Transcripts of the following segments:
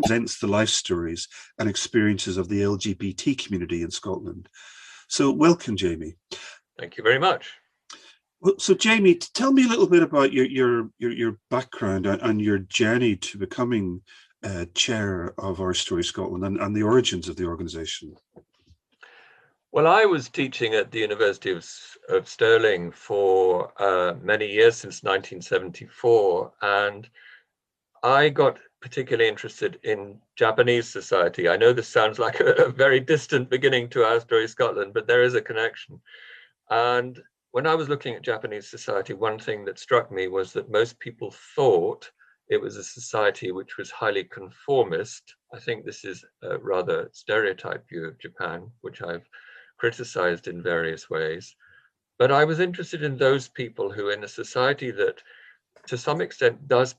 presents the life stories and experiences of the LGBT community in Scotland. So welcome, Jaime. Thank you very much. Well, so Jaime, tell me a little bit about your background and your journey to becoming chair of OurStory Scotland and the origins of the organisation. Well, I was teaching at the University of Stirling for many years, since 1974, and I got particularly interested in Japanese society. I know this sounds like a very distant beginning to OurStory Scotland, but there is a connection. And when I was looking at Japanese society, one thing that struck me was that most people thought it was a society which was highly conformist. I think this is a rather stereotyped view of Japan, which I've criticized in various ways. But I was interested in those people who, in a society that to some extent does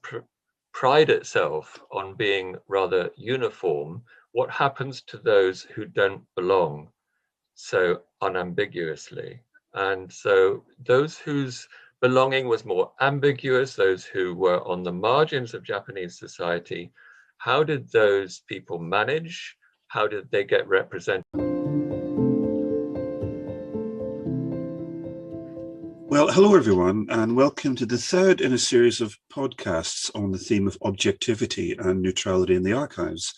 pride itself on being rather uniform, what happens to those who don't belong so unambiguously? And so those whose belonging was more ambiguous, those who were on the margins of Japanese society, how did those people manage? How did they get represented? Well, hello everyone, and welcome to the third in a series of podcasts on the theme of objectivity and neutrality in the archives.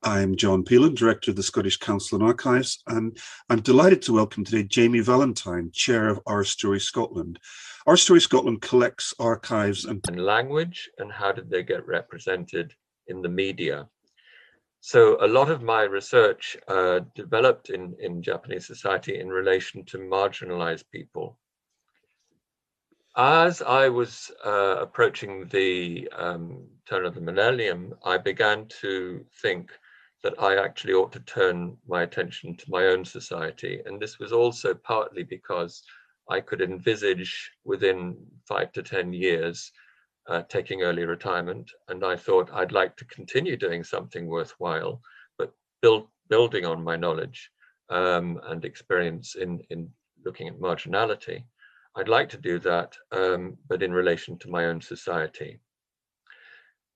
I'm John Peelan, Director of the Scottish Council on Archives, and I'm delighted to welcome today Jaime Valentine, Chair of OurStory Scotland. OurStory Scotland collects archives and language, and how did they get represented in the media? So a lot of my research developed in Japanese society in relation to marginalized people. As I was approaching the turn of the millennium, I began to think that I actually ought to turn my attention to my own society. And this was also partly because I could envisage within 5 to 10 years taking early retirement. And I thought I'd like to continue doing something worthwhile, but building on my knowledge and experience in looking at marginality. I'd like to do that, but in relation to my own society.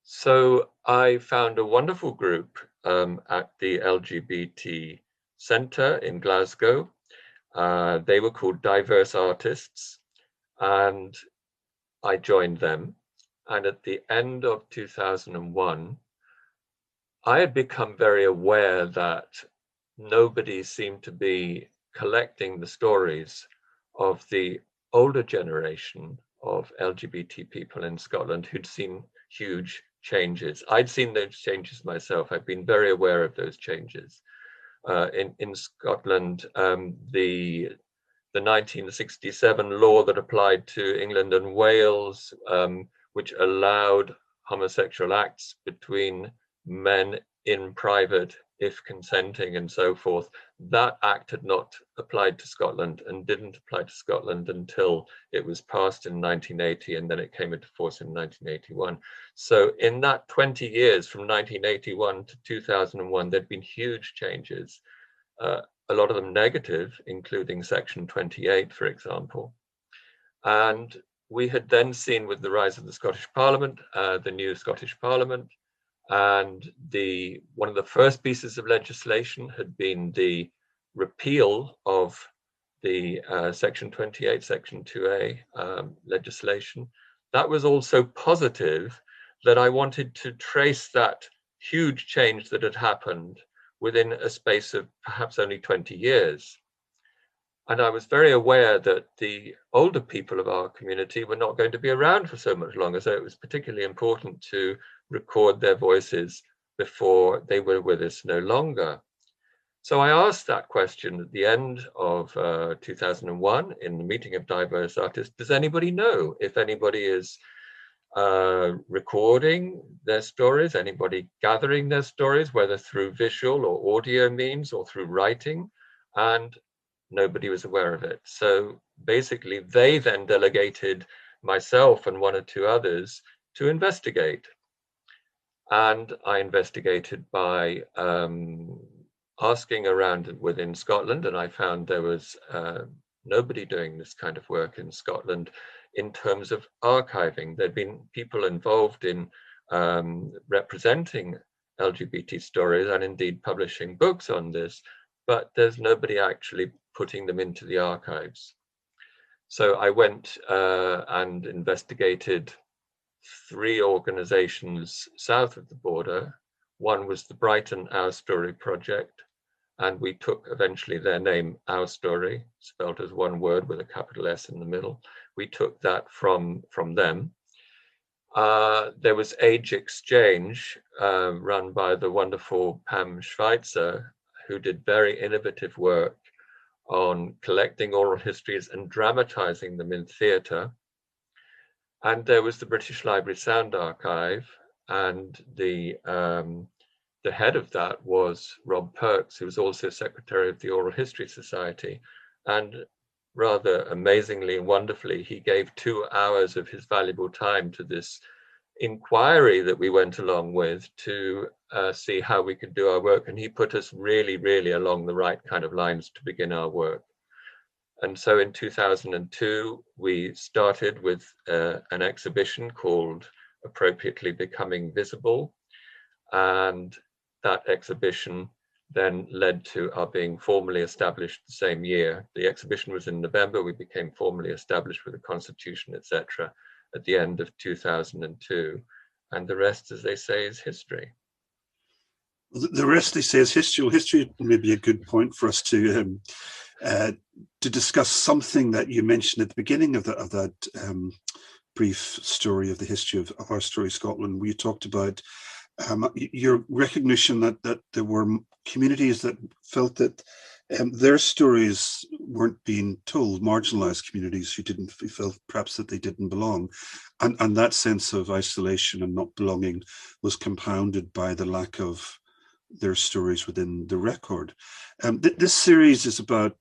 So I found a wonderful group at the LGBT Centre in Glasgow. They were called Diverse Artists, and I joined them. And at the end of 2001, I had become very aware that nobody seemed to be collecting the stories of the older generation of LGBT people in Scotland who'd seen huge changes. I'd seen those changes myself. I've been very aware of those changes. In Scotland, the 1967 law that applied to England and Wales, which allowed homosexual acts between men in private, if consenting and so forth, that act had not applied to Scotland and didn't apply to Scotland until it was passed in 1980, and then it came into force in 1981. So in that 20 years from 1981 to 2001, there'd been huge changes, a lot of them negative, including Section 28, for example. And we had then seen, with the rise of the Scottish Parliament, the new Scottish Parliament, and one of the first pieces of legislation had been the repeal of the Section 28, Section 2A legislation. That was also positive, that I wanted to trace that huge change that had happened within a space of perhaps only 20 years. And I was very aware that the older people of our community were not going to be around for so much longer, so it was particularly important to record their voices before they were with us no longer. So I asked that question at the end of 2001 in the meeting of diverse artists. Does anybody know if anybody is recording their stories, anybody gathering their stories, whether through visual or audio means or through writing? And nobody was aware of it. So basically, they then delegated myself and one or two others to investigate. And I investigated by asking around within Scotland, and I found there was nobody doing this kind of work in Scotland in terms of archiving. There'd been people involved in representing LGBT stories and indeed publishing books on this, but there's nobody actually putting them into the archives. So I went and investigated 3 organizations south of the border. One was the Brighton OurStory project, and we took eventually their name, OurStory, spelled as one word with a capital S in the middle. We took that from them. There was Age Exchange, run by the wonderful Pam Schweitzer, who did very innovative work on collecting oral histories and dramatizing them in theatre. And there was the British Library Sound Archive, and the head of that was Rob Perks, who was also secretary of the Oral History Society. And rather amazingly and wonderfully, he gave 2 hours of his valuable time to this inquiry that we went along with to see how we could do our work. And he put us really, really along the right kind of lines to begin our work. And so in 2002, we started with an exhibition called Appropriately Becoming Visible. And that exhibition then led to our being formally established the same year. The exhibition was in November. We became formally established with a constitution, etc., at the end of 2002. And the rest, as they say, is history. The rest, they say, is history. Well, history may be a good point for us to discuss something that you mentioned at the beginning of that brief story of the history of OurStory Scotland, where you talked about your recognition that there were communities that felt that their stories weren't being told, marginalized communities who didn't feel perhaps that they didn't belong. And that sense of isolation and not belonging was compounded by the lack of their stories within the record. This series is about,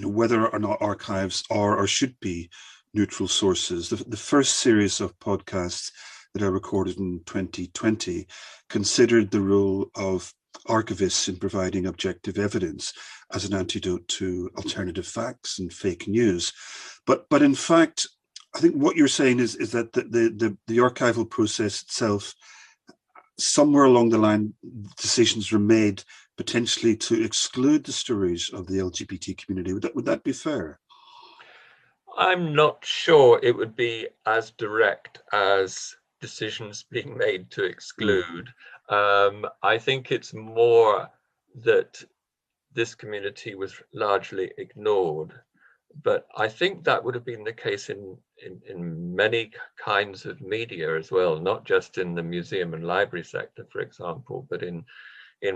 whether or not archives are or should be neutral sources. The first series of podcasts that I recorded in 2020 considered the role of archivists in providing objective evidence as an antidote to alternative facts and fake news. But in fact, I think what you're saying is that the archival process itself, somewhere along the line, decisions were made potentially to exclude the stories of the LGBT community. Would that be fair? I'm not sure it would be as direct as decisions being made to exclude. I think it's more that this community was largely ignored. But I think that would have been the case in many kinds of media as well, not just in the museum and library sector, for example, but in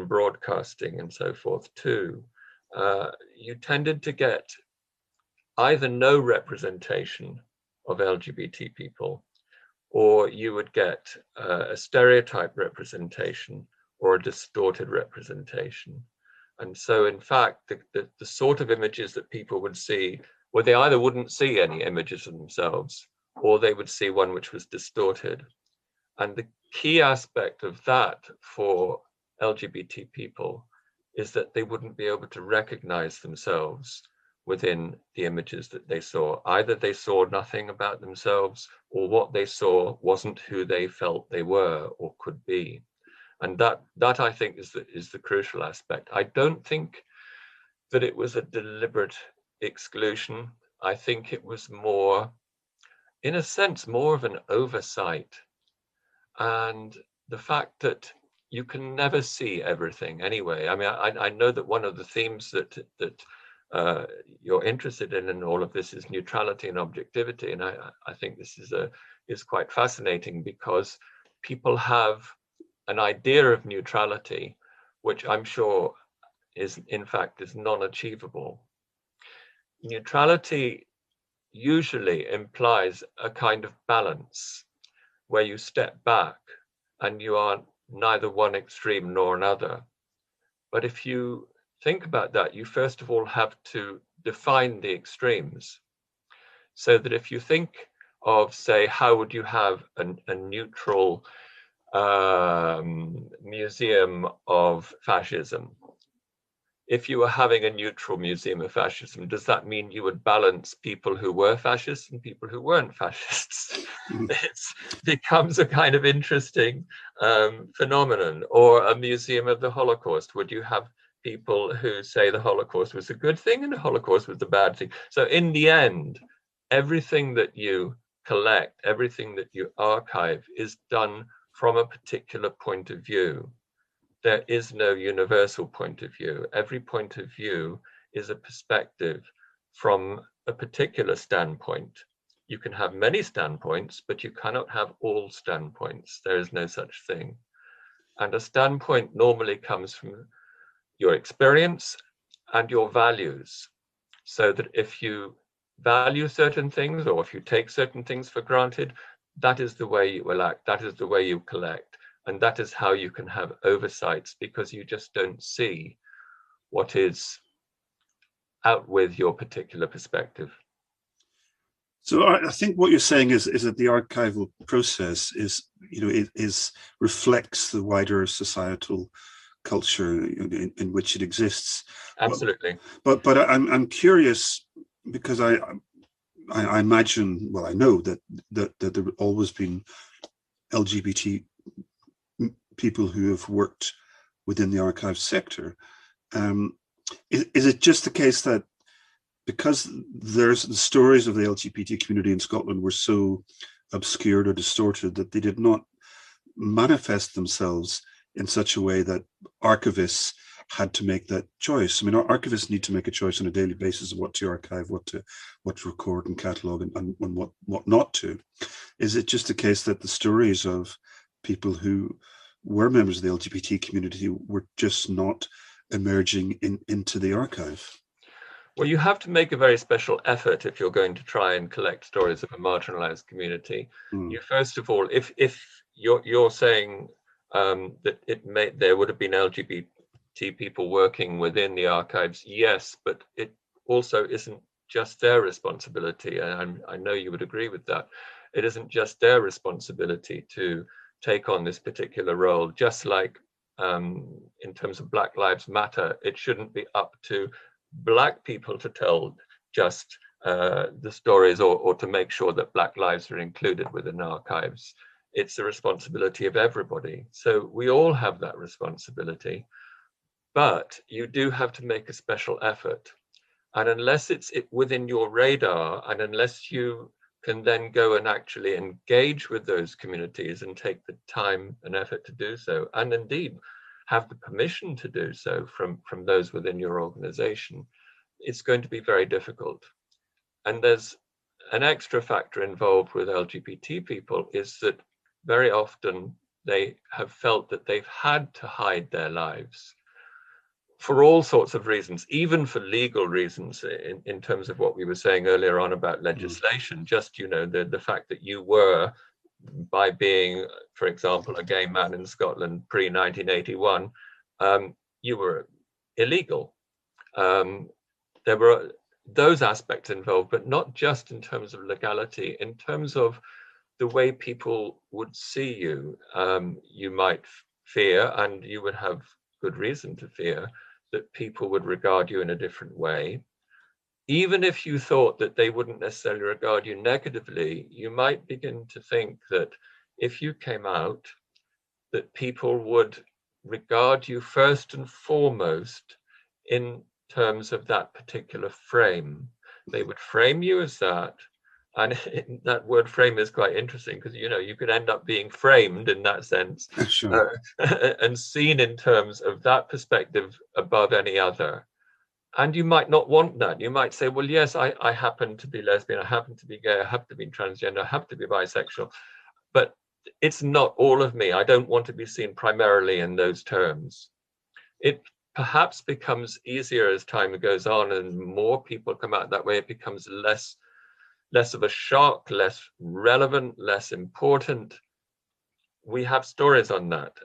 broadcasting and so forth too. You tended to get either no representation of LGBT people, or you would get a stereotype representation or a distorted representation. And so, in fact, the sort of images that people would see, well, they either wouldn't see any images of themselves, or they would see one which was distorted. And the key aspect of that for LGBT people is that they wouldn't be able to recognize themselves within the images that they saw. Either they saw nothing about themselves, or what they saw wasn't who they felt they were or could be. And that I think is the crucial aspect. I don't think that it was a deliberate exclusion. I think it was more, in a sense, more of an oversight. And the fact that you can never see everything anyway. I mean, I know that one of the themes that you're interested in all of this is neutrality and objectivity. And I think this is quite fascinating, because people have an idea of neutrality, which I'm sure is non-achievable. Neutrality usually implies a kind of balance where you step back and you are neither one extreme nor another. But if you think about that, you first of all have to define the extremes. So that if you think of, say, how would you have a neutral museum of fascism? if you were having a neutral museum of fascism, does that mean you would balance people who were fascists and people who weren't fascists? It becomes a kind of interesting phenomenon. Or a museum of the Holocaust, would you have people who say the Holocaust was a good thing and the Holocaust was a bad thing? So in the end, everything that you collect, everything that you archive is done from a particular point of view. There is no universal point of view. Every point of view is a perspective from a particular standpoint. You can have many standpoints, but you cannot have all standpoints. There is no such thing. And a standpoint normally comes from your experience and your values. So that if you value certain things, or if you take certain things for granted, that is the way you will act, that is the way you collect. And that is how you can have oversights, because you just don't see what is out with your particular perspective. So I think what you're saying is that the archival process is, it reflects the wider societal culture in which it exists. Absolutely. But I'm curious, because I imagine, well, I know that there have always been LGBT people who have worked within the archive sector. Is it just the case that because the stories of the LGBT community in Scotland were so obscured or distorted that they did not manifest themselves in such a way that archivists had to make that choice? I mean, archivists need to make a choice on a daily basis of what to archive, what to record and catalogue, and what not to. Is it just the case that the stories of people who were members of the LGBT community were just not emerging into the archive? Well, you have to make a very special effort if you're going to try and collect stories of a marginalized community. You first of all, if you're saying that there would have been LGBT people working within the archives, yes, but it also isn't just their responsibility. And I know you would agree with that. It isn't just their responsibility to take on this particular role. Just like in terms of Black Lives Matter, it shouldn't be up to Black people to tell just the stories or to make sure that Black lives are included within archives. It's the responsibility of everybody. So we all have that responsibility, but you do have to make a special effort. And unless it's within your radar, and unless you can then go and actually engage with those communities and take the time and effort to do so, and indeed have the permission to do so from those within your organization, it's going to be very difficult. And there's an extra factor involved with LGBT people, is that very often they have felt that they've had to hide their lives for all sorts of reasons, even for legal reasons, in terms of what we were saying earlier on about legislation. Just, the fact that you were, by being, for example, a gay man in Scotland pre-1981, you were illegal. There were those aspects involved, but not just in terms of legality, in terms of the way people would see you. You might fear, and you would have good reason to fear, that people would regard you in a different way. Even if you thought that they wouldn't necessarily regard you negatively, you might begin to think that if you came out, that people would regard you first and foremost in terms of that particular frame. They would frame you as that. And that word frame is quite interesting, because you could end up being framed in that sense. Sure. And seen in terms of that perspective above any other. And you might not want that. You might say, well, yes, I happen to be lesbian, I happen to be gay, I happen to be transgender, I happen to be bisexual, but it's not all of me. I don't want to be seen primarily in those terms. It perhaps becomes easier as time goes on and more people come out that way. It becomes less of a shock, less relevant, less important. We have stories on that.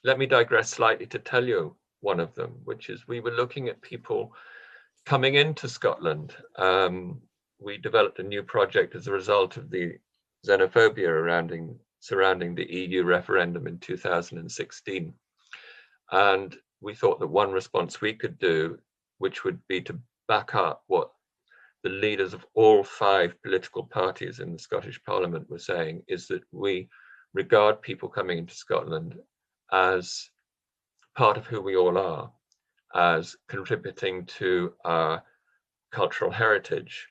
Let me digress slightly to tell you one of them, which is we were looking at people coming into Scotland. We developed a new project as a result of the xenophobia surrounding the EU referendum in 2016. And we thought that one response we could do, which would be to back up what the leaders of all 5 political parties in the Scottish Parliament were saying, is that we regard people coming into Scotland as part of who we all are, as contributing to our cultural heritage,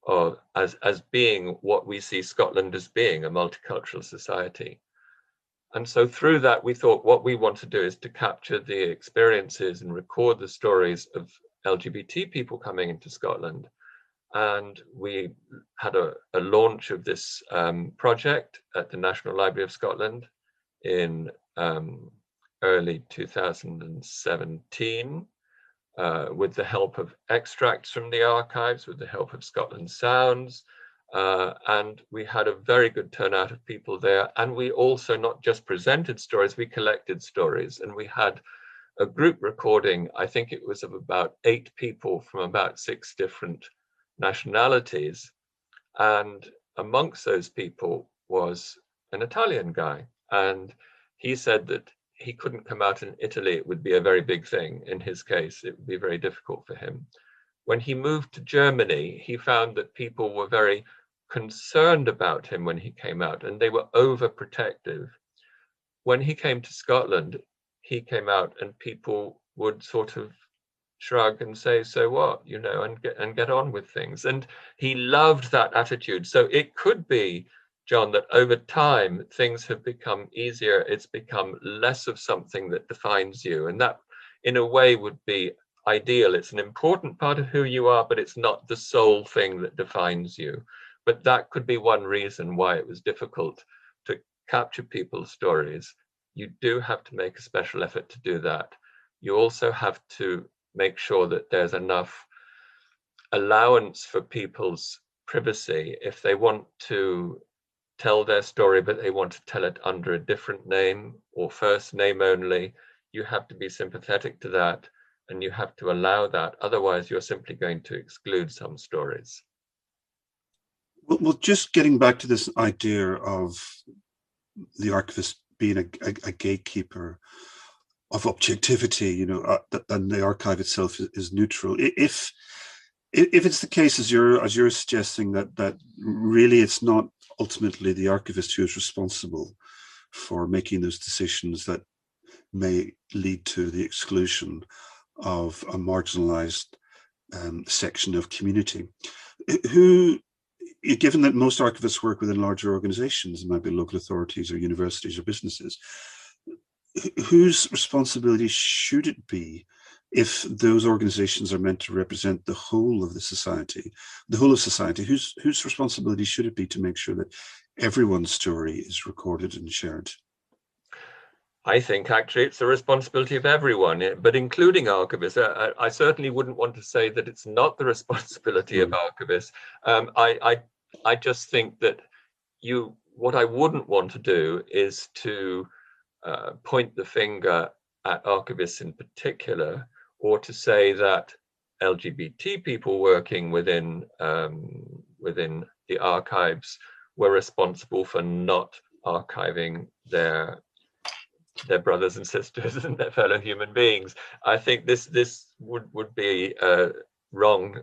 or as being what we see Scotland as being, a multicultural society. And so through that, we thought what we want to do is to capture the experiences and record the stories of LGBT people coming into Scotland. And we had a launch of this project at the National Library of Scotland in early 2017, with the help of extracts from the archives, with the help of Scotland Sounds. And we had a very good turnout of people there. And we also not just presented stories, we collected stories. And we had a group recording, I think it was of about 8 people from about 6 different nationalities. And amongst those people was an Italian guy. And he said that he couldn't come out in Italy. It would be a very big thing. In his case, it would be very difficult for him. When he moved to Germany, he found that people were very concerned about him when he came out, and they were overprotective. When he came to Scotland, he came out and people would sort of shrug and say, so what, you know, and get on with things. And he loved that attitude. So it could be, John, that over time things have become easier. It's become less of something that defines you. And that in a way would be ideal. It's an important part of who you are, but it's not the sole thing that defines you. But that could be one reason why it was difficult to capture people's stories. You do have to make a special effort to do that. You also have to make sure that there's enough allowance for people's privacy. If they want to tell their story, but they want to tell it under a different name or first name only, you have to be sympathetic to that, and you have to allow that. Otherwise, you're simply going to exclude some stories. Well, just getting back to this idea of the archivist being a gatekeeper of objectivity, you know, and the archive itself is neutral. If it's the case, as you're suggesting, that really it's not ultimately the archivist who is responsible for making those decisions that may lead to the exclusion of a marginalized section of community, who, given that most archivists work within larger organizations, it might be local authorities or universities or businesses, whose responsibility should it be if those organizations are meant to represent the whole of the society, whose responsibility should it be to make sure that everyone's story is recorded and shared? I think actually it's the responsibility of everyone, but including archivists. I certainly wouldn't want to say that it's not the responsibility of archivists. I just think that what I wouldn't want to do is to point the finger at archivists in particular, or to say that LGBT people working within the archives were responsible for not archiving their brothers and sisters and their fellow human beings. I think this would be a wrong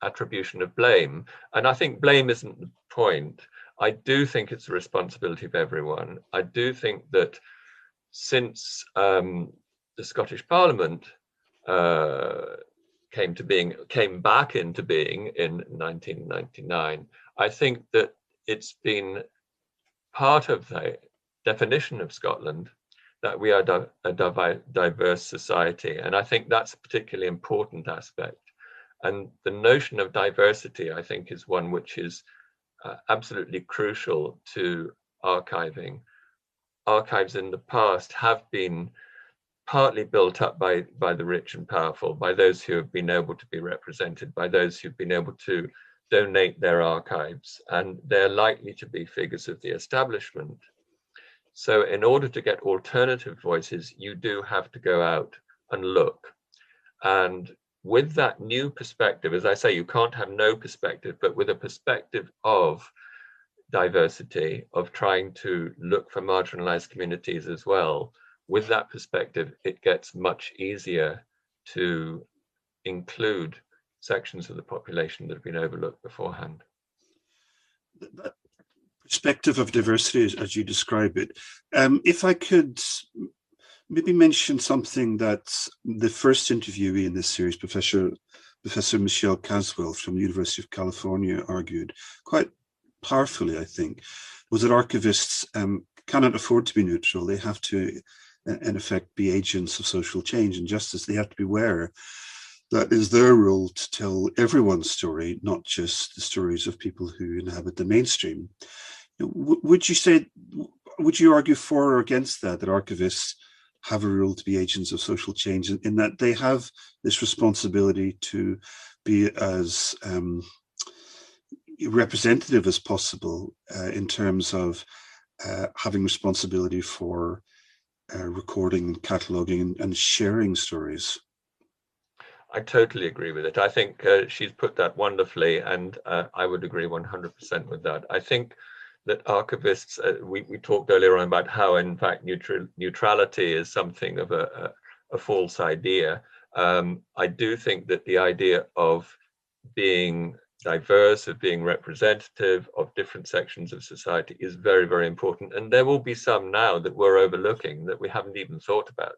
attribution of blame. And I think blame isn't the point. I do think it's the responsibility of everyone. I do think that since the Scottish Parliament came back into being in 1999, I think that it's been part of the definition of Scotland that we are a diverse society. And I think that's a particularly important aspect. And the notion of diversity, I think, is one which is absolutely crucial to archiving. Archives in the past have been partly built up by the rich and powerful, by those who have been able to be represented, by those who've been able to donate their archives, and they're likely to be figures of the establishment. So in order to get alternative voices, you do have to go out and look. And with that new perspective, as I say, you can't have no perspective, but with a perspective of diversity, of trying to look for marginalized communities as well, with that perspective, it gets much easier to include sections of the population that have been overlooked beforehand. That perspective of diversity, as you describe it, if I could maybe mention something that the first interviewee in this series, Professor Michelle Caswell from the University of California, argued quite powerfully, I think, was that archivists cannot afford to be neutral. They have to, in effect, be agents of social change and justice. They have to be aware that is their role to tell everyone's story, not just the stories of people who inhabit the mainstream. Would you argue for or against that archivists have a role to be agents of social change, in that they have this responsibility to be as representative as possible in terms of having responsibility for recording and cataloguing and sharing stories? I totally agree with it. I think she's put that wonderfully, and I would agree 100% with that. I think that archivists, we talked earlier on about how, in fact, neutrality is something of a false idea. I do think that the idea of being diverse, of being representative of different sections of society is very, very important. And there will be some now that we're overlooking that we haven't even thought about.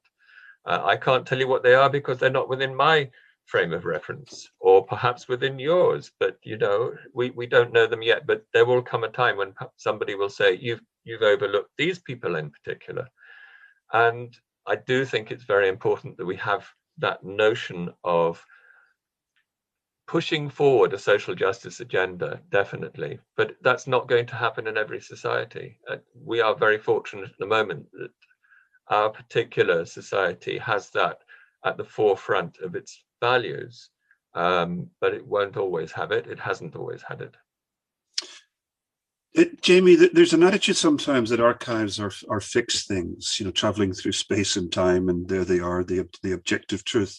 I can't tell you what they are because they're not within my frame of reference, or perhaps within yours, but we don't know them yet. But there will come a time when somebody will say, you've overlooked these people in particular. And I do think it's very important that we have that notion of pushing forward a social justice agenda, definitely, but that's not going to happen in every society. We are very fortunate at the moment that our particular society has that at the forefront of its values, but it won't always have it. It hasn't always had it. Jamie, there's an attitude sometimes that archives are fixed things, traveling through space and time, and there they are, the objective truth.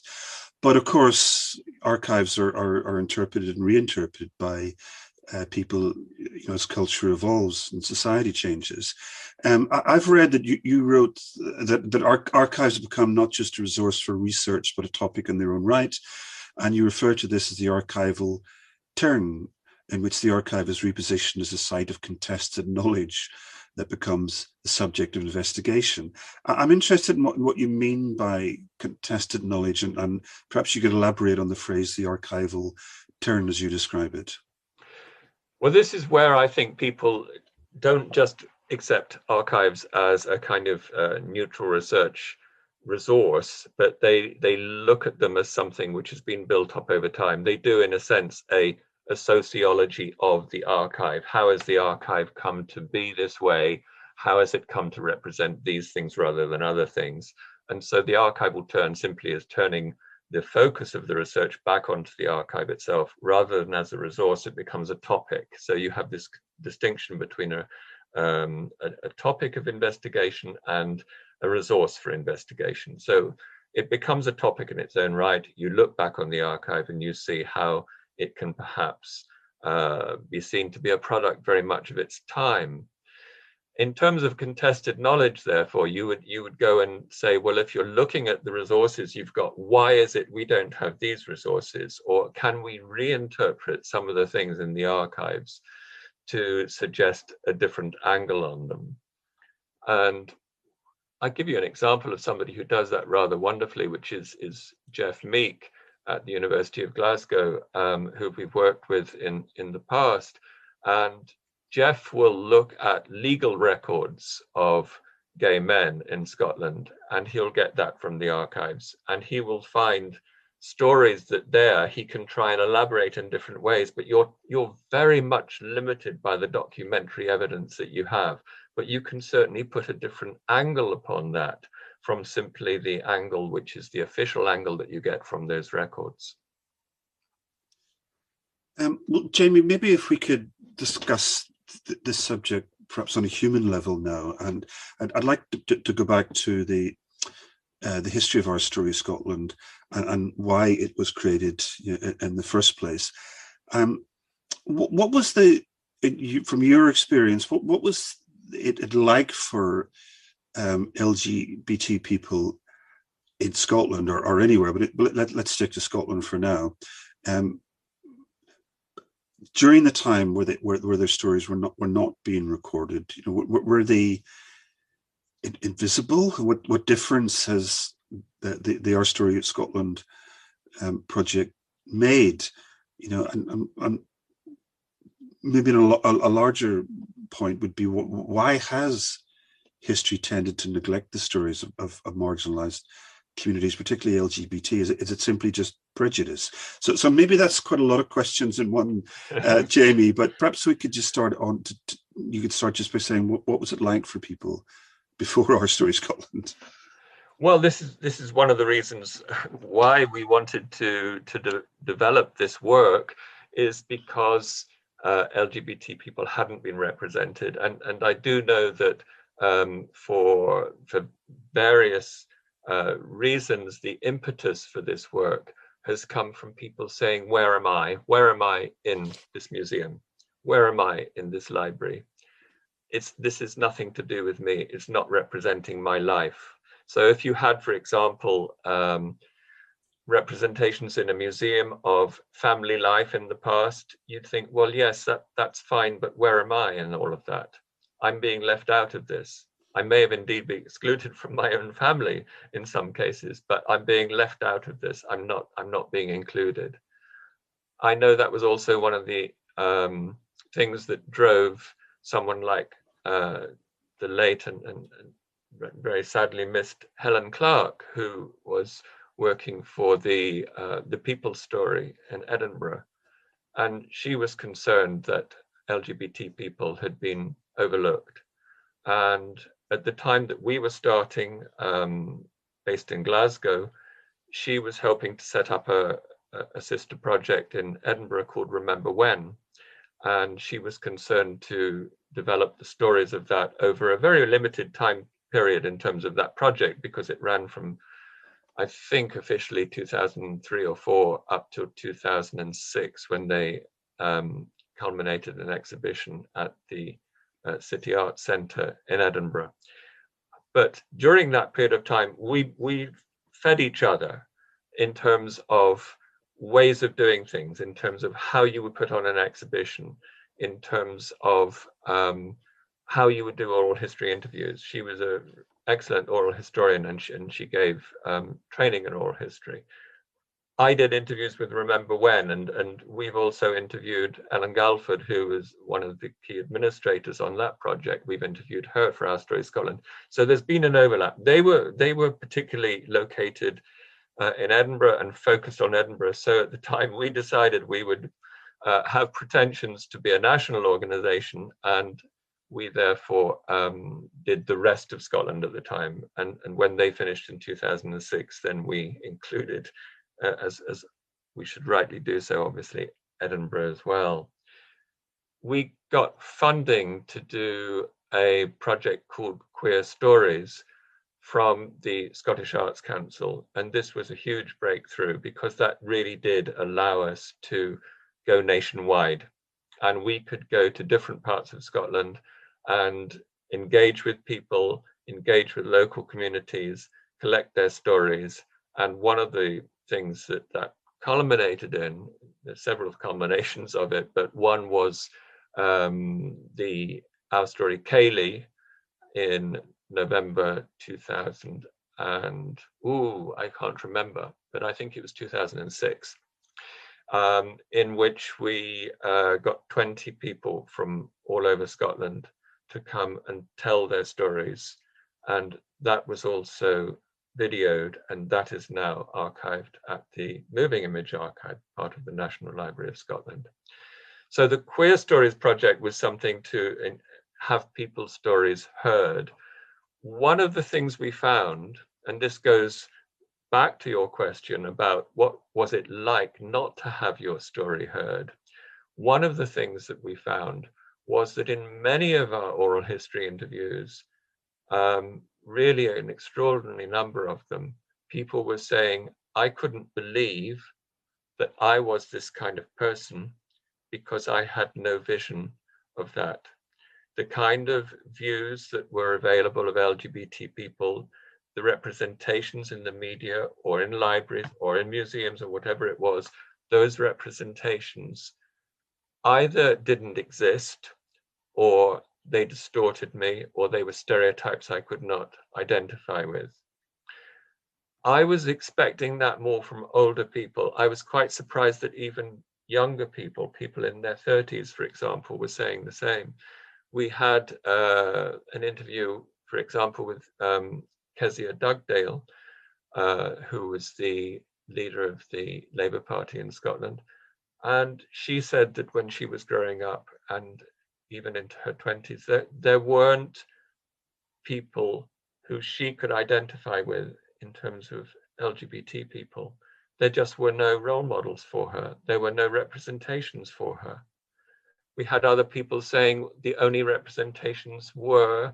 But of course, archives are interpreted and reinterpreted by people, as culture evolves and society changes. I've read that you wrote that archives have become not just a resource for research, but a topic in their own right. And you refer to this as the archival turn, in which the archive is repositioned as a site of contested knowledge that becomes the subject of investigation. I'm interested in what you mean by contested knowledge, and perhaps you could elaborate on the phrase the archival turn as you describe it. Well, this is where I think people don't just accept archives as a kind of neutral research resource, but they look at them as something which has been built up over time. They do, in a sense, a sociology of the archive. How has the archive come to be this way? How has it come to represent these things rather than other things? And so the archival turn simply is turning the focus of the research back onto the archive itself, rather than as a resource. It becomes a topic. So you have this distinction between a topic of investigation and a resource for investigation. So it becomes a topic in its own right. You look back on the archive and you see how it can perhaps be seen to be a product very much of its time. In terms of contested knowledge, therefore, you would go and say, well, if you're looking at the resources you've got, why is it we don't have these resources? Or can we reinterpret some of the things in the archives to suggest a different angle on them? And I give you an example of somebody who does that rather wonderfully, which is Jeff Meek at the University of Glasgow, who we've worked with in the past. And Jeff will look at legal records of gay men in Scotland, and he'll get that from the archives. And he will find stories that there he can try and elaborate in different ways, but you're very much limited by the documentary evidence that you have. But you can certainly put a different angle upon that from simply the angle which is the official angle that you get from those records. Well, Jamie, maybe if we could discuss this subject perhaps on a human level now, and I'd like to go back to the history of OurStory Scotland and why it was created in the first place. What was from your experience, what was it like for LGBT people in Scotland or anywhere, but let's stick to Scotland for now. During the time where their stories were not being recorded, were they invisible? What difference has the OurStory Scotland project made? And maybe a larger point would be, why has history tended to neglect the stories of marginalized communities, particularly LGBT? Is it simply just prejudice? So maybe that's quite a lot of questions in one, Jamie, but perhaps we could just start on, you could start just by saying, what was it like for people before OurStory Scotland? Well, this is one of the reasons why we wanted to develop this work, is because LGBT people hadn't been represented, and I do know that for various reasons, the impetus for this work has come from people saying, where am I? Where am I in this museum? Where am I in this library? This is nothing to do with me. It's not representing my life. So if you had, for example, representations in a museum of family life in the past, you'd think, well, yes, that's fine, but where am I in all of that? I'm being left out of this. I may have indeed been excluded from my own family in some cases, but I'm being left out of this. I'm not being included. I know that was also one of the things that drove someone like the late and very sadly missed Helen Clark, who was working for the People's Story in Edinburgh, and she was concerned that LGBT people had been overlooked. And at the time that we were starting, based in Glasgow, she was helping to set up a sister project in Edinburgh called Remember When, and she was concerned to develop the stories of that over a very limited time period in terms of that project, because it ran from, I think, officially 2003 or 4 up to 2006, when they culminated an exhibition at the City Arts Centre in Edinburgh. But during that period of time, we fed each other in terms of ways of doing things, in terms of how you would put on an exhibition, in terms of how you would do oral history interviews. She was an excellent oral historian, and she gave training in oral history. I did interviews with Remember When, and we've also interviewed Ellen Galford, who was one of the key administrators on that project. We've interviewed her for OurStory Scotland. So there's been an overlap. They were particularly located in Edinburgh and focused on Edinburgh. So at the time, we decided we would have pretensions to be a national organisation, and we therefore did the rest of Scotland at the time. And when they finished in 2006, then we included, as we should rightly do so, obviously, Edinburgh as well. We got funding to do a project called Queer Stories from the Scottish Arts Council, and this was a huge breakthrough, because that really did allow us to go nationwide, and we could go to different parts of Scotland and engage with people, engage with local communities, collect their stories. And one of the things that culminated in, there's several culminations of it, but one was the OurStory Ceilidh in November 2000, and I can't remember, but I think it was 2006, in which we got 20 people from all over Scotland to come and tell their stories, and that was also videoed, and that is now archived at the Moving Image Archive, part of the National Library of Scotland. So the Queer Stories project was something to have people's stories heard. One of the things we found, and this goes back to your question about what was it like not to have your story heard, one of the things that we found was that in many of our oral history interviews, really an extraordinary number of them, people were saying, I couldn't believe that I was this kind of person because I had no vision of that. the kind of views that were available of LGBT people, the representations in the media or in libraries or in museums or whatever it was, those representations either didn't exist, or they distorted me, or they were stereotypes I could not identify with. I was expecting that more from older people. I was quite surprised that even younger people, people in their 30s, for example, were saying the same. We had an interview, for example, with Kezia Dugdale, who was the leader of the Labour Party in Scotland. And she said that when she was growing up, and even into her 20s, there weren't people who she could identify with in terms of LGBT people. There just were no role models for her. There were no representations for her. We had other people saying the only representations were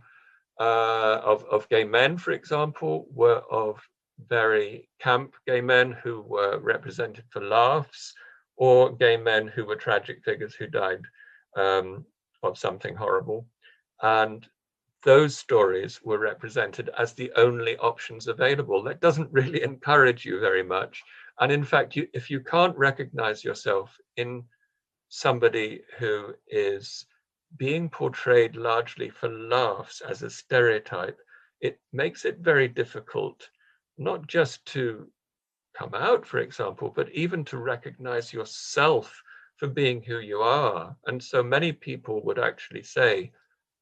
of gay men, for example, were of very camp gay men who were represented for laughs, or gay men who were tragic figures who died of something horrible. And those stories were represented as the only options available. That doesn't really encourage you very much. And in fact, if you can't recognize yourself in somebody who is being portrayed largely for laughs as a stereotype, it makes it very difficult, not just to come out, for example, but even to recognize yourself for being who you are. And so many people would actually say,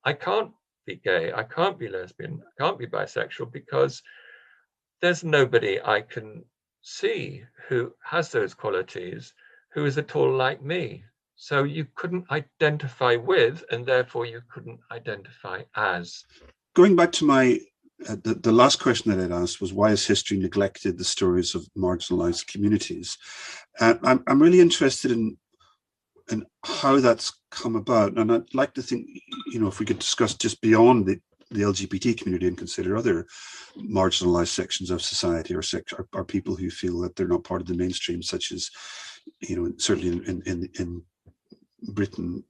I can't be gay, I can't be lesbian, I can't be bisexual, because there's nobody I can see who has those qualities, who is at all like me. So you couldn't identify with, and therefore you couldn't identify as. Going back to my the last question that I'd asked was, why has history neglected the stories of marginalized communities? I'm really interested in how that's come about, and I'd like to think, if we could discuss just beyond the LGBT community and consider other marginalized sections of society, or people who feel that they're not part of the mainstream, such as, certainly in Britain,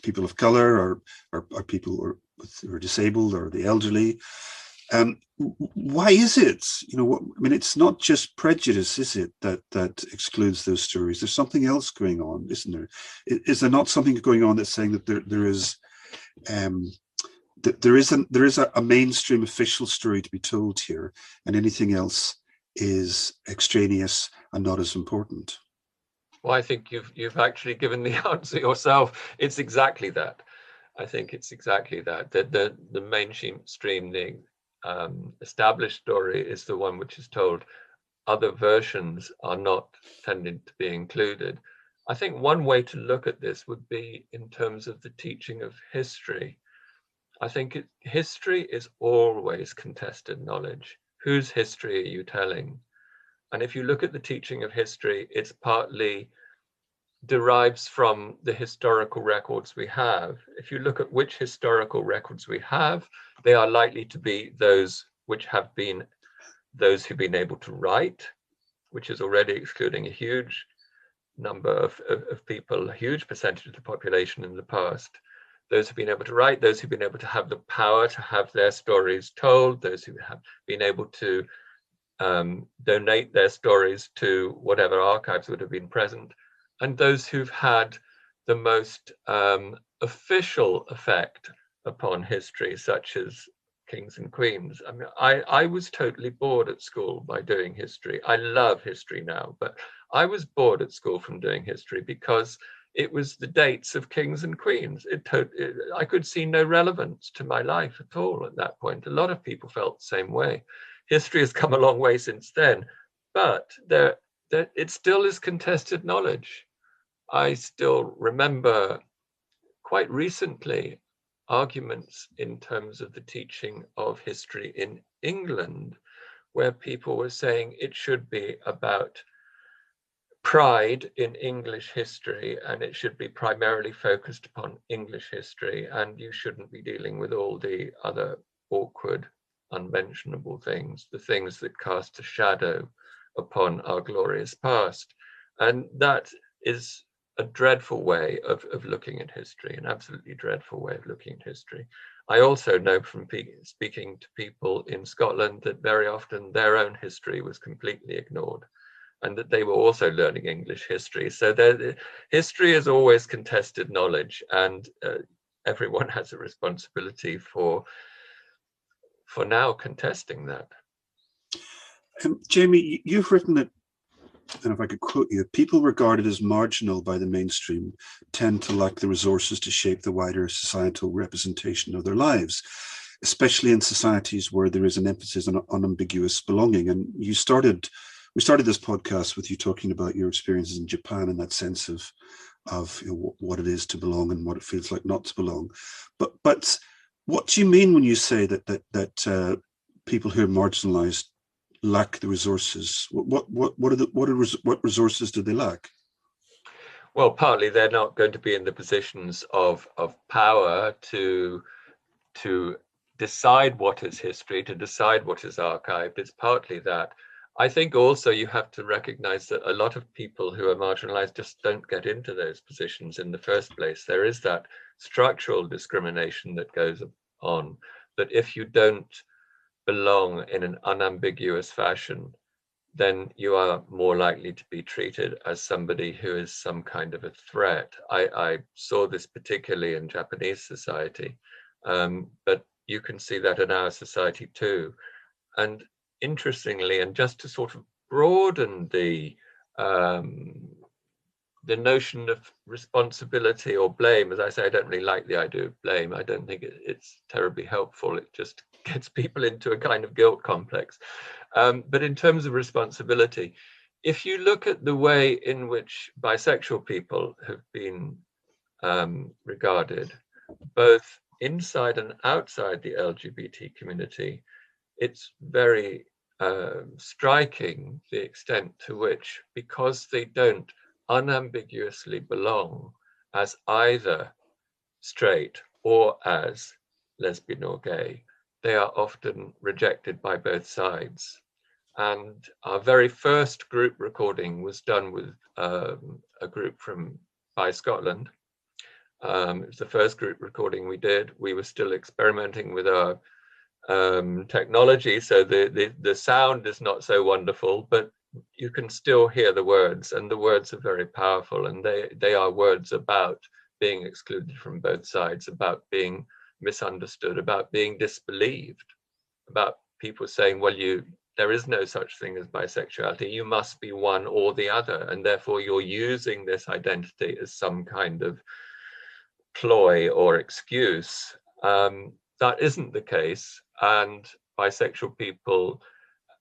people of color, or people who are disabled, or the elderly. Why is it? It's not just prejudice, is it, that excludes those stories? There's something else going on, isn't there? Is there not something going on that's saying that there is a mainstream official story to be told here, and anything else is extraneous and not as important? Well, I think you've actually given the answer yourself. It's exactly that. I think it's exactly that. The mainstream, the established story is the one which is told. Other versions are not tending to be included. I think one way to look at this would be in terms of the teaching of history. I think history is always contested knowledge. Whose history are you telling? And if you look at the teaching of history, it's partly derives from the historical records we have. If you look at which historical records we have, they are likely to be those which have been those who've been able to write, which is already excluding a huge number of people, a huge percentage of the population in the past. Those who've been able to write, those who've been able to have the power to have their stories told, those who have been able to donate their stories to whatever archives would have been present, and those who've had the most official effect upon history, such as kings and queens. I mean, I was totally bored at school by doing history. I love history now, but I was bored at school from doing history because it was the dates of kings and queens. I could see no relevance to my life at all at that point. A lot of people felt the same way. History has come a long way since then, but it still is contested knowledge. I still remember quite recently arguments in terms of the teaching of history in England, where people were saying it should be about pride in English history, and it should be primarily focused upon English history, and you shouldn't be dealing with all the other awkward, unmentionable things, the things that cast a shadow upon our glorious past. And that is a dreadful way of looking at history, an absolutely dreadful way of looking at history. I also know from speaking to people in Scotland that very often their own history was completely ignored, and that they were also learning English history. So history is always contested knowledge, and everyone has a responsibility for now contesting that. Jaime, you've written that, and if I could quote you, people regarded as marginal by the mainstream tend to lack the resources to shape the wider societal representation of their lives, especially in societies where there is an emphasis on unambiguous belonging. And we started this podcast with you talking about your experiences in Japan and that sense of what it is to belong and what it feels like not to belong. But what do you mean when you say that people who are marginalized lack the resources? What resources do they lack? Well, partly they're not going to be in the positions of power to decide what is history, to decide what is archived. It's partly that. I think also you have to recognize that a lot of people who are marginalized just don't get into those positions in the first place. There is that structural discrimination that goes on, that if you don't belong in an unambiguous fashion, then you are more likely to be treated as somebody who is some kind of a threat. I saw this particularly in Japanese society, but you can see that in our society too. And interestingly, and just to sort of broaden the notion of responsibility or blame, as I say, I don't really like the idea of blame. I don't think it's terribly helpful. It just gets people into a kind of guilt complex. But in terms of responsibility, if you look at the way in which bisexual people have been regarded, both inside and outside the LGBT community, it's very striking the extent to which, because they don't unambiguously belong as either straight or as lesbian or gay, they are often rejected by both sides. And our very first group recording was done with a group from Bi Scotland. It was the first group recording we did. We were still experimenting with our technology, so the sound is not so wonderful, but you can still hear the words, and the words are very powerful, and they are words about being excluded from both sides, about being misunderstood, about being disbelieved, about people saying, well, there is no such thing as bisexuality, you must be one or the other, and therefore you're using this identity as some kind of ploy or excuse. That isn't the case, and bisexual people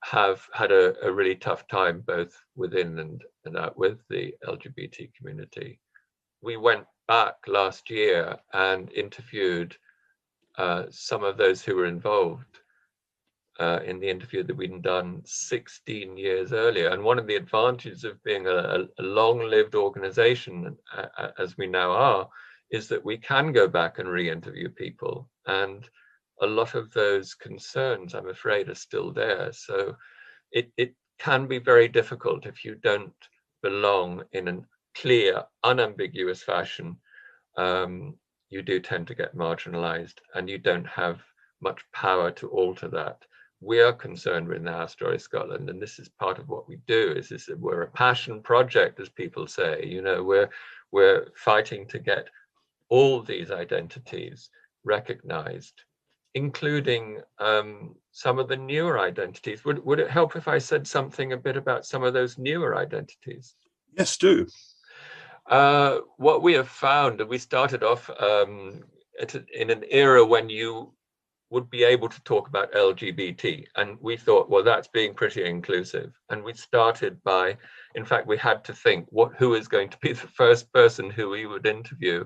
have had a really tough time both within and out with the LGBT community. We went back last year and interviewed some of those who were involved in the interview that we'd done 16 years earlier. And one of the advantages of being a long-lived organization, as we now are, is that we can go back and re-interview people. And a lot of those concerns, I'm afraid, are still there. So it can be very difficult if you don't belong in a clear, unambiguous fashion. You do tend to get marginalized, and you don't have much power to alter that. We are concerned with OurStory Scotland, and this is part of what we do. Is that we're a passion project, as people say. You know, we're fighting to get all these identities recognized, including some of the newer identities. Would it help if I said something a bit about some of those newer identities? Yes, do. What we have found, and we started off in an era when you would be able to talk about LGBT, and we thought, well, that's being pretty inclusive. And we started by, in fact, we had to think who is going to be the first person who we would interview.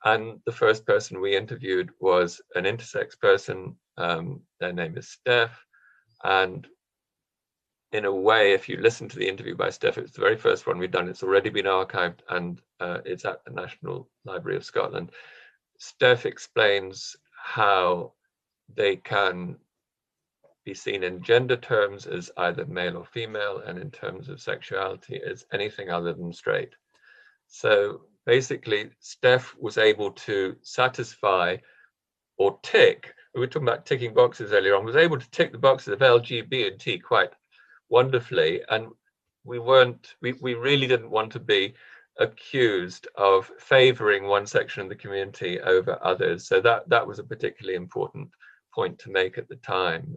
And the first person we interviewed was an intersex person. Their name is Steph. And in a way, if you listen to the interview by Steph, it's the very first one we've done. It's already been archived, and it's at the National Library of Scotland. Steph explains how they can be seen in gender terms as either male or female, and in terms of sexuality as anything other than straight. So basically, Steph was able to satisfy or tick, we were talking about ticking boxes earlier on, was able to tick the boxes of LGBT quite wonderfully. And we really didn't want to be accused of favoring one section of the community over others. So that was a particularly important point to make at the time.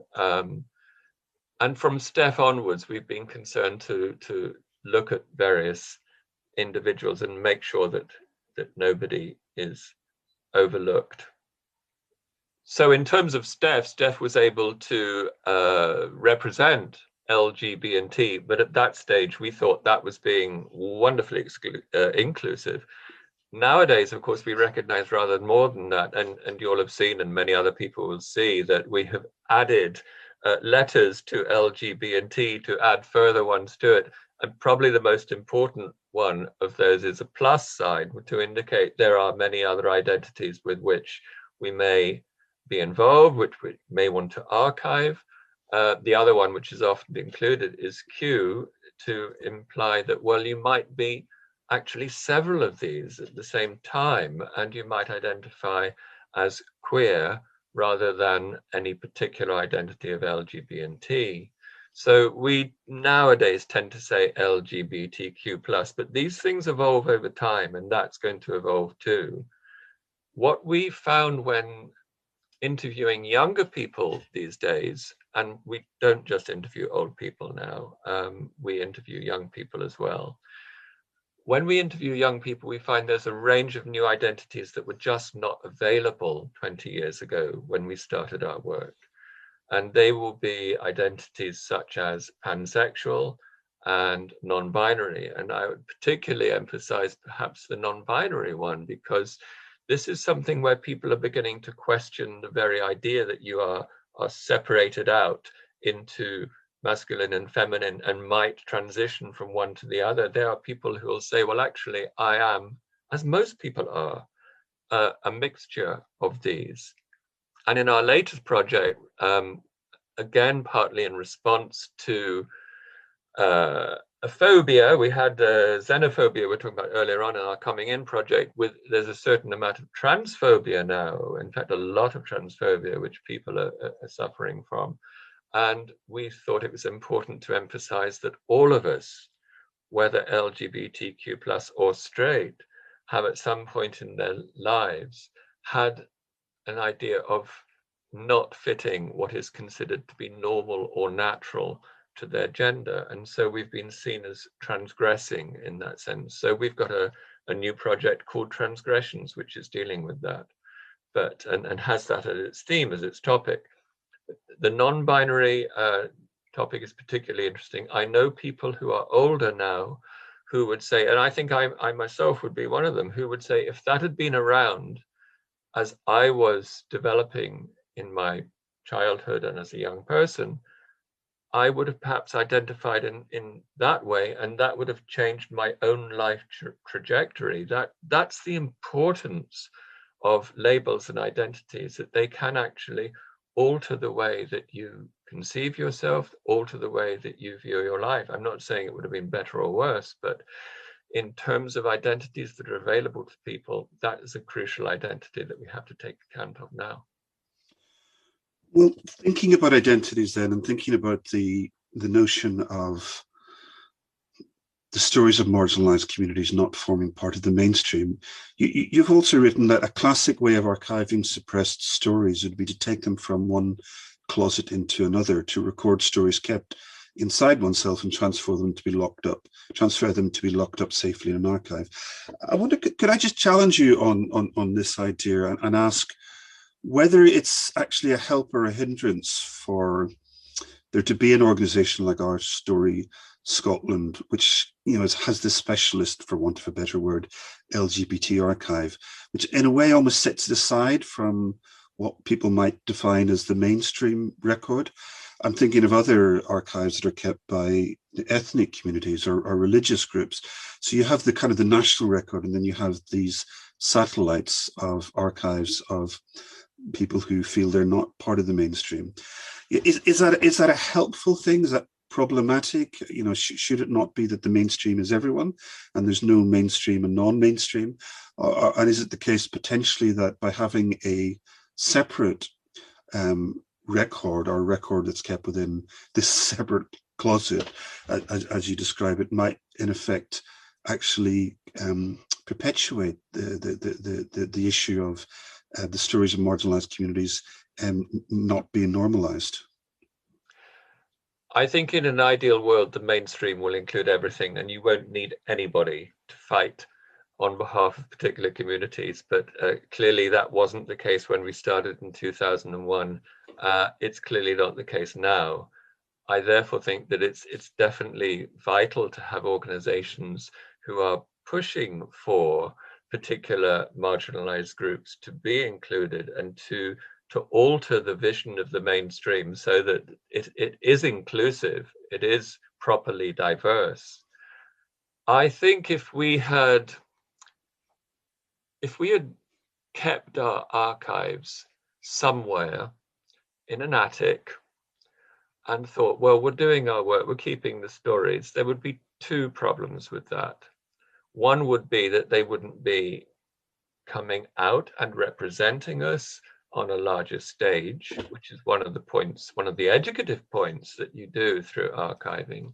And from Steph onwards, we've been concerned to look at various individuals and make sure that nobody is overlooked. So in terms of Steph was able to represent LGBT, but at that stage we thought that was being wonderfully inclusive. Nowadays, of course, we recognize rather more than that, and you'll have seen, and many other people will see, that we have added letters to LGBT to add further ones to it. And probably the most important one of those is a plus sign to indicate there are many other identities with which we may be involved, which we may want to archive. The other one, which is often included, is Q, to imply that, well, you might be actually several of these at the same time, and you might identify as queer rather than any particular identity of LGBT. So we nowadays tend to say LGBTQ+, but these things evolve over time, and that's going to evolve too. What we found when interviewing younger people these days, and we don't just interview old people now, we interview young people as well. When we interview young people, we find there's a range of new identities that were just not available 20 years ago when we started our work. And they will be identities such as pansexual and non-binary. And I would particularly emphasize perhaps the non-binary one, because this is something where people are beginning to question the very idea that you are separated out into masculine and feminine and might transition from one to the other. There are people who will say, well, actually, I am, as most people are, a mixture of these. And in our latest project, again, partly in response to a phobia, we had xenophobia we were talking about earlier on in our Coming In project. There's a certain amount of transphobia now, in fact, a lot of transphobia, which people are suffering from. And we thought it was important to emphasize that all of us, whether LGBTQ+ or straight, have at some point in their lives had an idea of not fitting what is considered to be normal or natural to their gender. And so we've been seen as transgressing in that sense. So we've got a new project called Transgressions, which is dealing with that, and has that as its theme, as its topic. The non-binary topic is particularly interesting. I know people who are older now who would say, and I think I myself would be one of them, who would say, if that had been around as I was developing in my childhood and as a young person, I would have perhaps identified in that way, and that would have changed my own life trajectory. That's the importance of labels and identities, that they can actually alter the way that you conceive yourself, alter the way that you view your life. I'm not saying it would have been better or worse, but in terms of identities that are available to people, that is a crucial identity that we have to take account of now. Well, thinking about identities then, and thinking about the notion of the stories of marginalized communities not forming part of the mainstream, you've also written that a classic way of archiving suppressed stories would be to take them from one closet into another, to record stories kept inside oneself and transfer them to be locked up safely in an archive. I wonder, could I just challenge you on this idea and ask whether it's actually a help or a hindrance for there to be an organization like OurStory Scotland, which has this specialist, for want of a better word, LGBT archive, which in a way almost sets it aside from what people might define as the mainstream record. I'm thinking of other archives that are kept by ethnic communities or religious groups. So you have the kind of the national record, and then you have these satellites of archives of people who feel they're not part of the mainstream. Is that a helpful thing? Is that problematic? You know, should it not be that the mainstream is everyone and there's no mainstream and non-mainstream? And is it the case potentially that by having a separate record, or a record that's kept within this separate closet, as you describe it, might in effect actually perpetuate the issue of the stories of marginalized communities not being normalized? I think in an ideal world, the mainstream will include everything, and you won't need anybody to fight on behalf of particular communities. But clearly that wasn't the case when we started in 2001. It's clearly not the case now. I therefore think that it's definitely vital to have organizations who are pushing for particular marginalized groups to be included and to alter the vision of the mainstream so that it is inclusive, it is properly diverse. I think if we had kept our archives somewhere in an attic and thought, well, we're doing our work, we're keeping the stories, there would be two problems with that. One would be that they wouldn't be coming out and representing us on a larger stage, which is one of the points, one of the educative points that you do through archiving.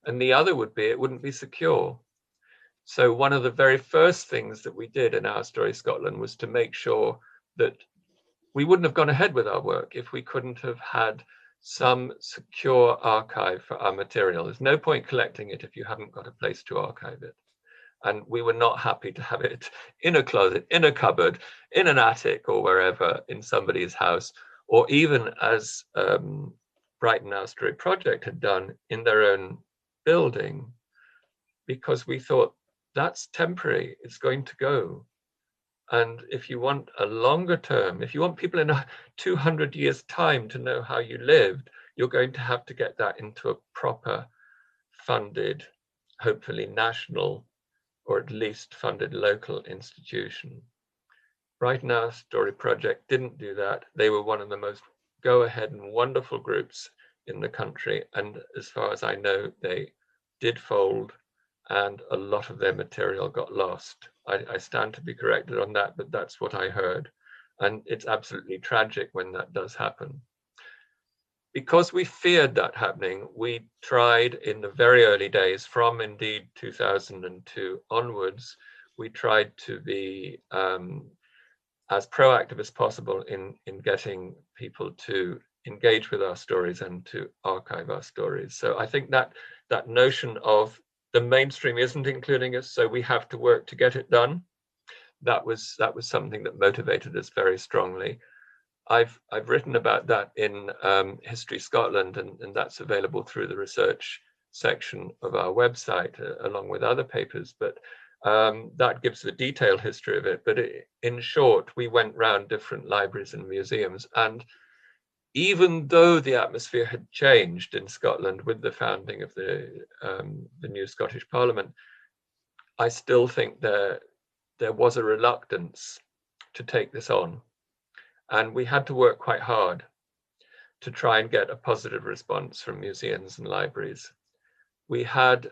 And the other would be it wouldn't be secure. So one of the very first things that we did in OurStory Scotland was to make sure that we wouldn't have gone ahead with our work if we couldn't have had some secure archive for our material. There's no point collecting it if you haven't got a place to archive it. And we were not happy to have it in a closet, in a cupboard, in an attic, or wherever in somebody's house, or even as Brighton OurStory Project had done in their own building, because we thought that's temporary, it's going to go. And if you want a longer term, if you want people in 200 years' time to know how you lived, you're going to have to get that into a proper funded, hopefully national, or at least funded local institution. Brighton OurStory Project didn't do that. They were one of the most go-ahead and wonderful groups in the country. And as far as I know, they did fold and a lot of their material got lost. I stand to be corrected on that, but that's what I heard. And it's absolutely tragic when that does happen. Because we feared that happening, we tried in the very early days, from indeed 2002 onwards, we tried to be as proactive as possible in getting people to engage with our stories and to archive our stories. So I think that notion of the mainstream isn't including us, so we have to work to get it done, that was something that motivated us very strongly. I've written about that in History Scotland, and that's available through the research section of our website, along with other papers. But that gives the detailed history of it. But in short, we went round different libraries and museums, and even though the atmosphere had changed in Scotland with the founding of the new Scottish Parliament, I still think there was a reluctance to take this on. And we had to work quite hard to try and get a positive response from museums and libraries. We had,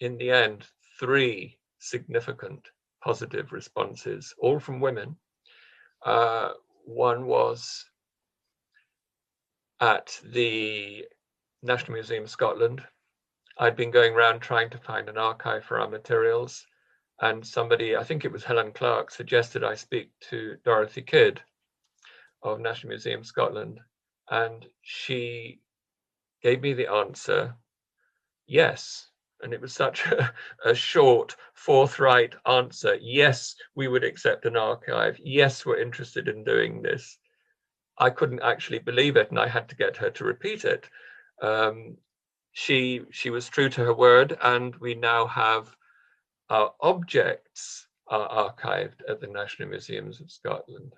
in the end, 3 significant positive responses, all from women. One was at the National Museum of Scotland. I'd been going around trying to find an archive for our materials, and somebody, I think it was Helen Clark, suggested I speak to Dorothy Kidd of National Museum Scotland, and she gave me the answer, yes. And it was such a short, forthright answer. Yes, we would accept an archive. Yes, we're interested in doing this. I couldn't actually believe it, and I had to get her to repeat it. She was true to her word, and we now have our objects are archived at the National Museums of Scotland.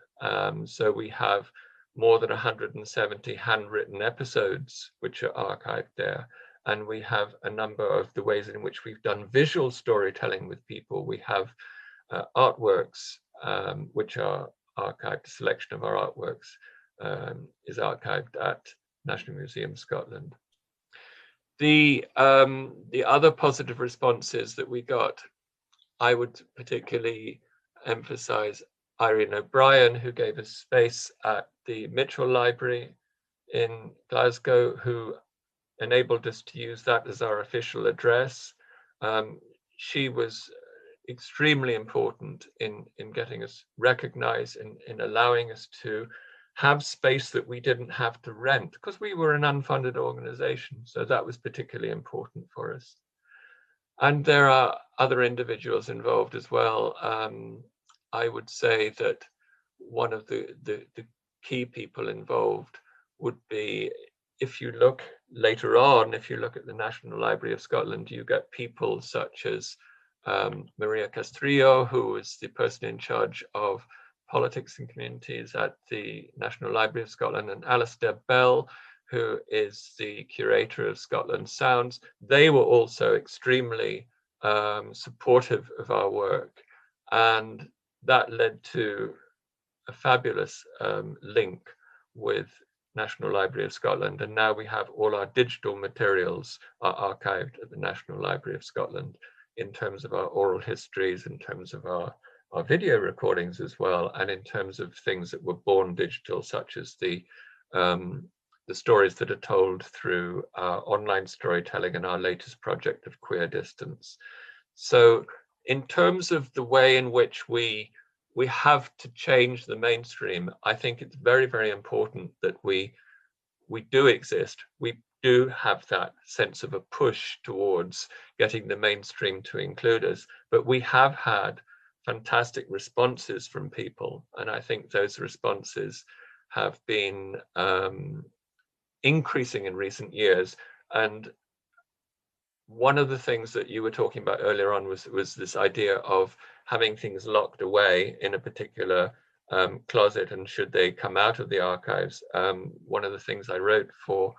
So we have more than 170 handwritten episodes which are archived there. And we have a number of the ways in which we've done visual storytelling with people. We have artworks which are archived. A selection of our artworks is archived at National Museum Scotland. The other positive responses that we got, I would particularly emphasize Irene O'Brien, who gave us space at the Mitchell Library in Glasgow, who enabled us to use that as our official address. She was extremely important in getting us recognized, in allowing us to have space that we didn't have to rent, because we were an unfunded organization. So that was particularly important for us. And there are other individuals involved as well. I would say that one of the key people involved would be, if you look later on, if you look at the National Library of Scotland, you get people such as Maria Castrillo, who is the person in charge of politics and communities at the National Library of Scotland, and Alistair Bell, who is the curator of Scotland Sounds. They were also extremely supportive of our work, and that led to a fabulous link with National Library of Scotland. And now we have all our digital materials are archived at the National Library of Scotland, in terms of our oral histories, in terms of our video recordings as well, and in terms of things that were born digital, such as the stories that are told through our online storytelling and our latest project of Queer Distance. So in terms of the way in which we have to change the mainstream, I think it's very, very important that we do exist. We do have that sense of a push towards getting the mainstream to include us, but we have had fantastic responses from people, and I think those responses have been increasing in recent years. And one of the things that you were talking about earlier on was this idea of having things locked away in a particular closet, and should they come out of the archives. One of the things I wrote for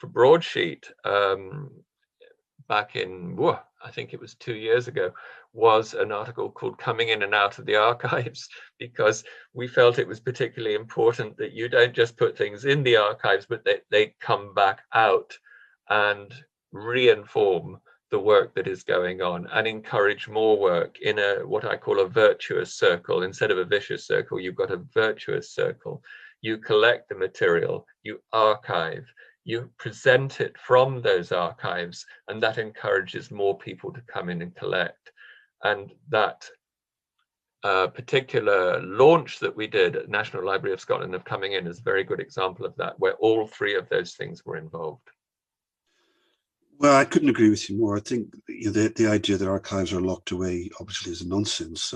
Broadsheet back in, I think it was 2 years ago, was an article called Coming In and Out of the Archives, because we felt it was particularly important that you don't just put things in the archives, but they come back out and reinform the work that is going on and encourage more work in what I call a virtuous circle. Instead of a vicious circle, you've got a virtuous circle. You collect the material, you archive, you present it from those archives, and that encourages more people to come in and collect. And that particular launch that we did at National Library of Scotland of Coming In is a very good example of that, where all three of those things were involved. Well, I couldn't agree with you more. I think the idea that archives are locked away obviously is a nonsense.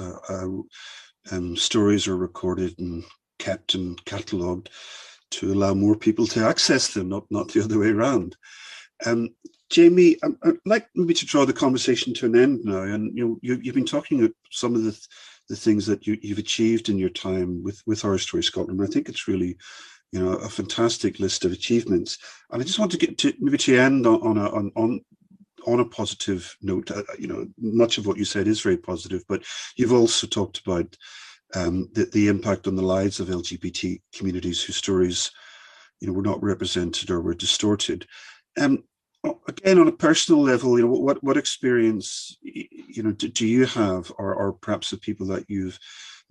Stories are recorded and kept and catalogued to allow more people to access them, not the other way around. Jamie, I'd like maybe to draw the conversation to an end now. And you've been talking about some of the things that you've achieved in your time with OurStory Scotland. I think it's really, a fantastic list of achievements. And I just want to get to end on a positive note. Much of what you said is very positive, but you've also talked about the impact on the lives of LGBT communities whose stories, were not represented or were distorted. Again, on a personal level, what experience, do you have, or perhaps the people that you've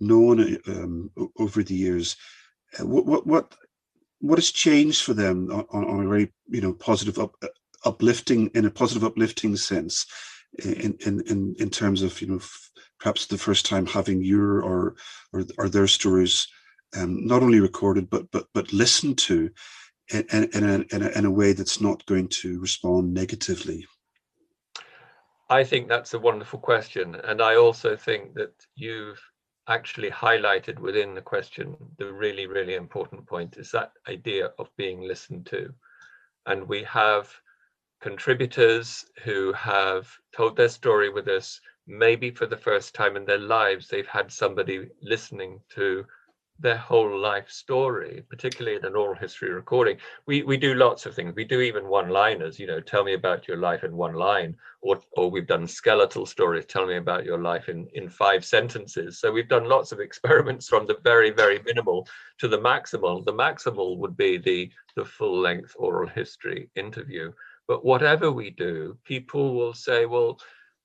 known over the years, what has changed for them on a very, positive uplifting sense, in terms of, perhaps the first time having your or their stories not only recorded but listened to in a way that's not going to respond negatively? I think that's a wonderful question, and I also think that you've actually highlighted within the question the really, really important point, is that idea of being listened to. And we have contributors who have told their story with us, maybe for the first time in their lives they've had somebody listening to their whole life story, particularly in an oral history recording. We do lots of things. We do even one-liners, tell me about your life in one line, or we've done skeletal stories, tell me about your life in 5 sentences. So we've done lots of experiments from the very, very minimal to the maximal. The maximal would be the full-length oral history interview. But whatever we do, people will say, well,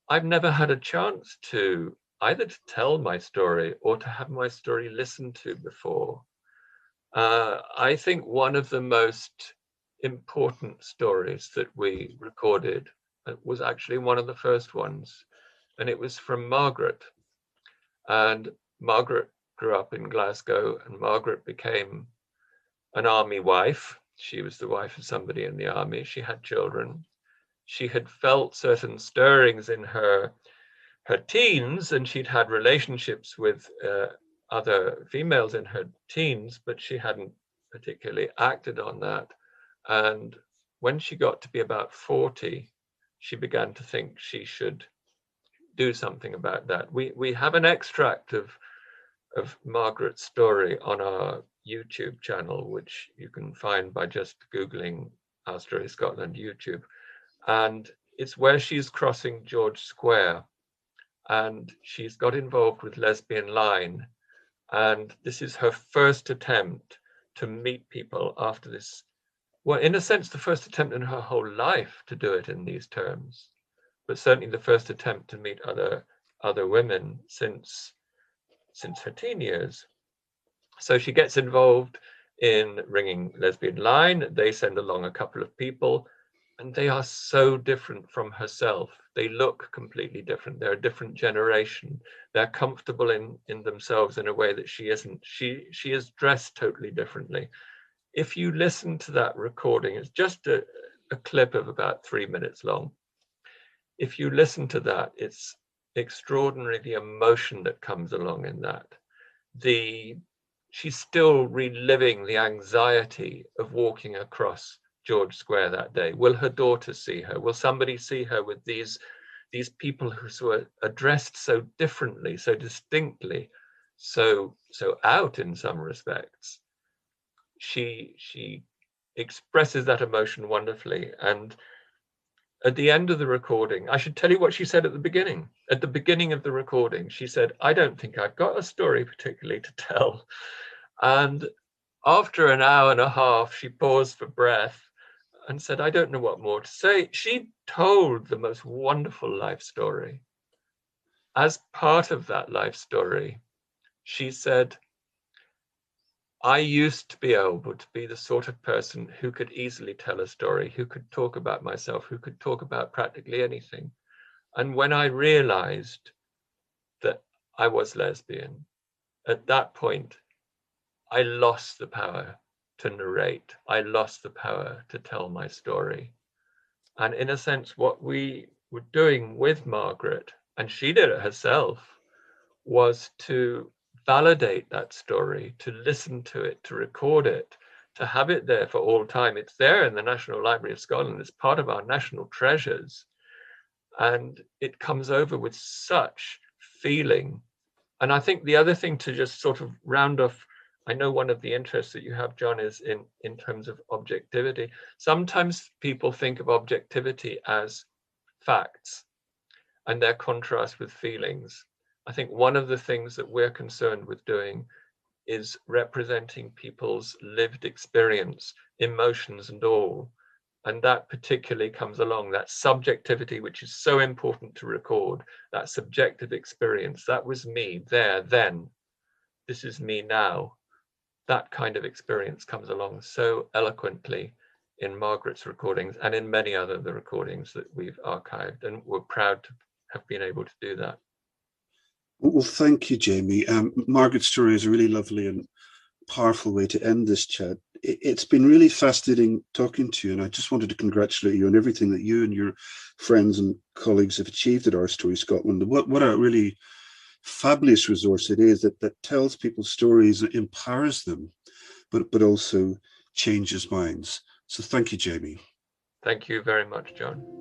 I've never had a chance to either to tell my story or to have my story listened to before. I think one of the most important stories that we recorded was actually one of the first ones, and it was from Margaret. And Margaret grew up in Glasgow, and Margaret became an army wife. She was the wife of somebody in the army. She had children. She had felt certain stirrings in her teens, and she'd had relationships with other females in her teens, but she hadn't particularly acted on that. And when she got to be about 40, she began to think she should do something about that. We have an extract of Margaret's story on our YouTube channel, which you can find by just Googling OurStory Scotland YouTube. And it's where she's crossing George Square, and she's got involved with Lesbian Line. And this is her first attempt to meet people after this. Well, in a sense, the first attempt in her whole life to do it in these terms, but certainly the first attempt to meet other women since her teen years. So she gets involved in ringing Lesbian Line. They send along a couple of people, and they are so different from herself. They look completely different. They're a different generation. They're comfortable in themselves in a way that she isn't. She is dressed totally differently. If you listen to that recording, it's just a clip of about 3 minutes long. If you listen to that, it's extraordinary the emotion that comes along in that. She's still reliving the anxiety of walking across George Square that day. Will her daughter see her? Will somebody see her with these people who are dressed so differently, so distinctly, so out in some respects? She expresses that emotion wonderfully. And at the end of the recording, I should tell you what she said at the beginning. At the beginning of the recording, she said, I don't think I've got a story particularly to tell. And after an hour and a half, she paused for breath and said, I don't know what more to say. She told the most wonderful life story. As part of that life story, she said, I used to be able to be the sort of person who could easily tell a story, who could talk about myself, who could talk about practically anything. And when I realized that I was lesbian, at that point, I lost the power to narrate. I lost the power to tell my story. And in a sense, what we were doing with Margaret, and she did it herself, was to validate that story, to listen to it, to record it, to have it there for all time. It's there in the National Library of Scotland. It's part of our national treasures. And it comes over with such feeling. And I think the other thing to just sort of round off, I know one of the interests that you have, John, is in terms of objectivity. Sometimes people think of objectivity as facts and their contrast with feelings. I think one of the things that we're concerned with doing is representing people's lived experience, emotions and all. And that particularly comes along, that subjectivity, which is so important to record, that subjective experience. That was me there then. This is me now. That kind of experience comes along so eloquently in Margaret's recordings and in many other of the recordings that we've archived. And we're proud to have been able to do that. Well, thank you, Jaime. Margaret's story is a really lovely and powerful way to end this chat. It's been really fascinating talking to you, and I just wanted to congratulate you on everything that you and your friends and colleagues have achieved at OurStory Scotland. What a really fabulous resource it is that tells people's stories, empowers them, but also changes minds. So thank you, Jaime. Thank you very much, John.